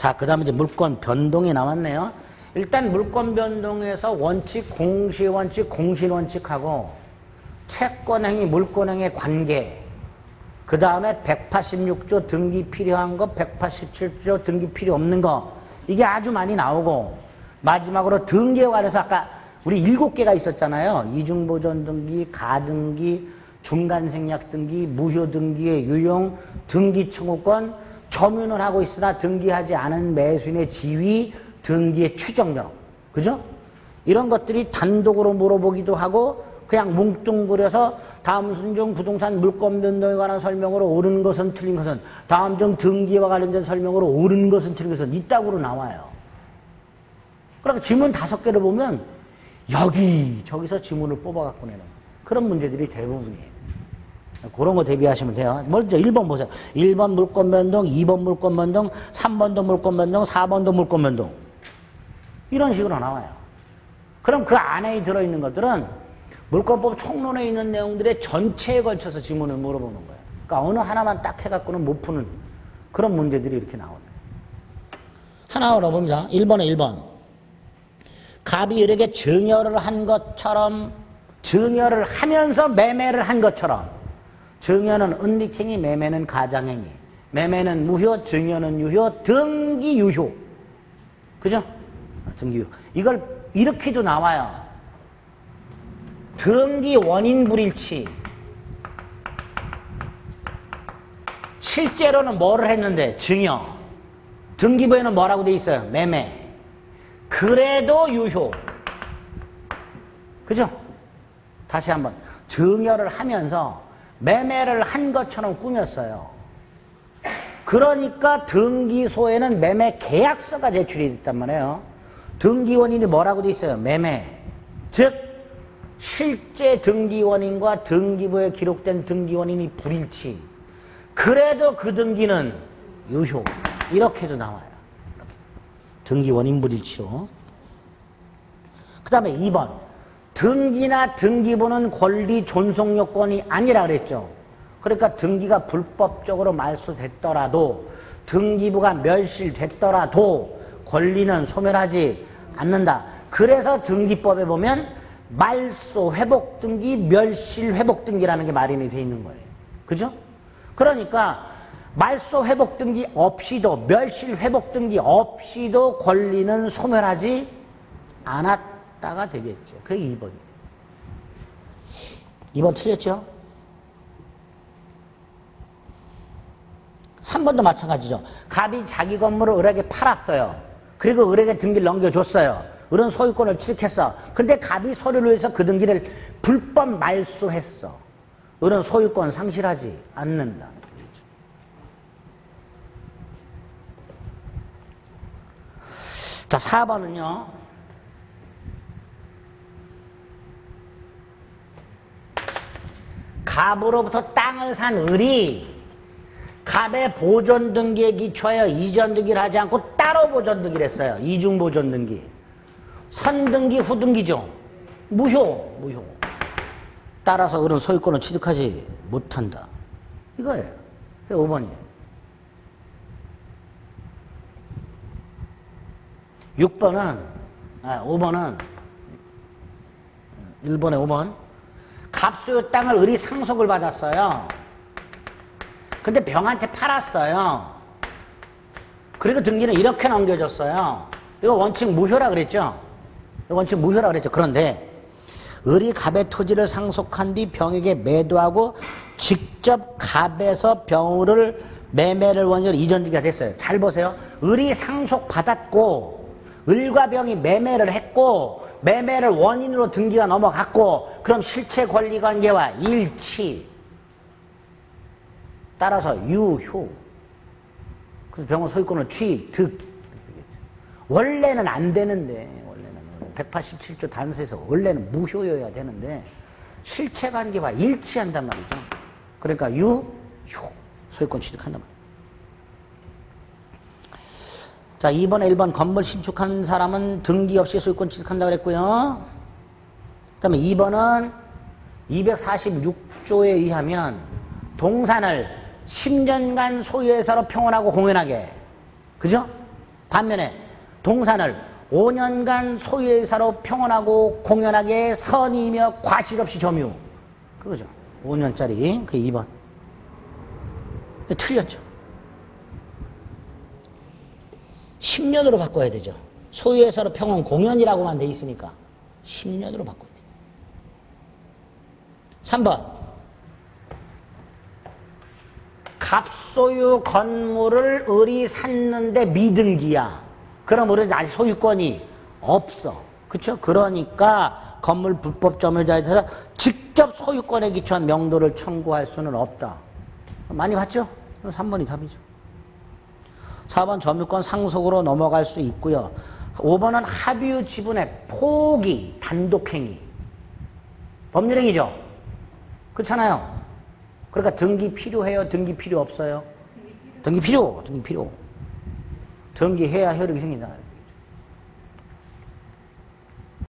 자, 그 다음에 이제 물권 변동이 나왔네요. 일단 물권 변동에서 원칙, 공시원칙, 공실원칙하고 채권행위, 물권행위의 관계, 그 다음에 186조 등기 필요한 거, 187조 등기 필요 없는 거, 이게 아주 많이 나오고, 마지막으로 등기에 관해서 아까 우리 7개가 있었잖아요. 이중보존 등기, 가등기, 중간생략 등기, 무효 등기의 유용, 등기 청구권, 점유는 하고 있으나 등기하지 않은 매수인의 지위, 등기의 추정력. 그죠? 이런 것들이 단독으로 물어보기도 하고 그냥 뭉뚱그려서 다음 순중 부동산 물권 변동에 관한 설명으로 옳은 것은 틀린 것은, 다음 중 등기와 관련된 설명으로 옳은 것은 틀린 것은 이따구로 나와요. 그러니까 지문 5개를 보면 여기저기서 지문을 뽑아갖고 내는 그런 문제들이 대부분이에요. 그런 거 대비하시면 돼요. 먼저 1번 보세요. 1번 물권 변동, 2번 물권 변동, 3번도 물권 변동, 4번도 물권 변동. 이런 식으로 나와요. 그럼 그 안에 들어있는 것들은 물권법 총론에 있는 내용들의 전체에 걸쳐서 지문을 물어보는 거예요. 그러니까 어느 하나만 딱 해갖고는 못 푸는 그런 문제들이 이렇게 나오는 거예요. 하나 알아봅니다. 1번에 1번. 갑이 을에게 증여를 한 것처럼, 증여를 하면서 매매를 한 것처럼, 증여는 은닉행위, 매매는 가장행위, 매매는 무효, 증여는 유효, 등기 유효. 그죠? 등기 유효. 이걸 이렇게도 나와요. 등기 원인 불일치. 실제로는 뭐를 했는데? 증여. 등기부에는 뭐라고 돼 있어요? 매매. 그래도 유효. 그죠? 다시 한번. 증여를 하면서 매매를 한 것처럼 꾸몄어요. 그러니까 등기소에는 매매 계약서가 제출이 됐단 말이에요. 등기원인이 뭐라고 돼 있어요? 매매. 즉 실제 등기원인과 등기부에 기록된 등기원인이 불일치. 그래도 그 등기는 유효. 이렇게도 나와요. 이렇게. 등기원인 불일치로. 그 다음에 2번. 등기나 등기부는 권리 존속 요건이 아니라 그랬죠. 그러니까 등기가 불법적으로 말소됐더라도, 등기부가 멸실됐더라도 권리는 소멸하지 않는다. 그래서 등기법에 보면 말소 회복 등기, 멸실 회복 등기라는 게 마련이 돼 있는 거예요. 그죠? 그러니까 말소 회복 등기 없이도, 멸실 회복 등기 없이도 권리는 소멸하지 않았다가 되겠죠. 그게 2번이에요. 2번 틀렸죠? 3번도 마찬가지죠. 갑이 자기 건물을 을에게 팔았어요. 그리고 을에게 등기를 넘겨줬어요. 을은 소유권을 취득했어. 근데 갑이 서류를 해서 그 등기를 불법 말소했어. 을은 소유권 상실하지 않는다. 자, 4번은요. 갑으로부터 땅을 산 을이 갑의 보존 등기에 기초하여 이전 등기를 하지 않고 따로 보존 등기를 했어요. 이중 보존 등기. 선등기, 후등기죠. 무효. 따라서 을은 소유권을 취득하지 못한다. 이거예요. 그게 5번이에요. 5번은 1번에 5번. 갑소유 땅을 을이 상속을 받았어요. 근데 병한테 팔았어요. 그리고 등기는 이렇게 넘겨줬어요. 이거 원칙 무효라 그랬죠? 그런데 을이 갑의 토지를 상속한 뒤 병에게 매도하고 직접 갑에서 병을 매매를 원인으로 이전등기가 됐어요. 잘 보세요. 을이 상속받았고 을과 병이 매매를 했고 매매를 원인으로 등기가 넘어갔고, 그럼 실체 권리관계와 일치. 따라서 유효. 그래서 병원 소유권을 취득. 원래는 안 되는데, 원래는 187조 단서에서 원래는 무효여야 되는데 실체관계와 일치한단 말이죠. 그러니까 유효. 소유권 취득한단 말이에요. 자, 2번에 1번 건물 신축한 사람은 등기 없이 소유권 취득한다고 그랬고요. 그 다음에 2번은 246조에 의하면 동산을 10년간 소유해서로 평온하고 공연하게. 그죠? 반면에 동산을 5년간 소유의사로 평온하고 공연하게 선의이며 과실 없이 점유. 그거죠. 5년짜리. 그게 2번. 틀렸죠. 10년으로 바꿔야 되죠. 소유의사로 평온 공연이라고만 돼 있으니까 10년으로 바꿔야 돼요. 3번. 갑소유 건물을 을이 샀는데 미등기야. 그럼 을은 아직 소유권이 없어. 그쵸? 그러니까 건물 불법 점유자에 대해서 직접 소유권에 기초한 명도를 청구할 수는 없다. 많이 봤죠? 3번이 답이죠. 4번 점유권 상속으로 넘어갈 수 있고요. 5번은 합유 지분의 포기, 단독행위. 법률행위죠? 그렇잖아요. 그러니까 등기 필요해요? 등기 필요 없어요? 등기 필요. 등기해야 효력이 생긴다.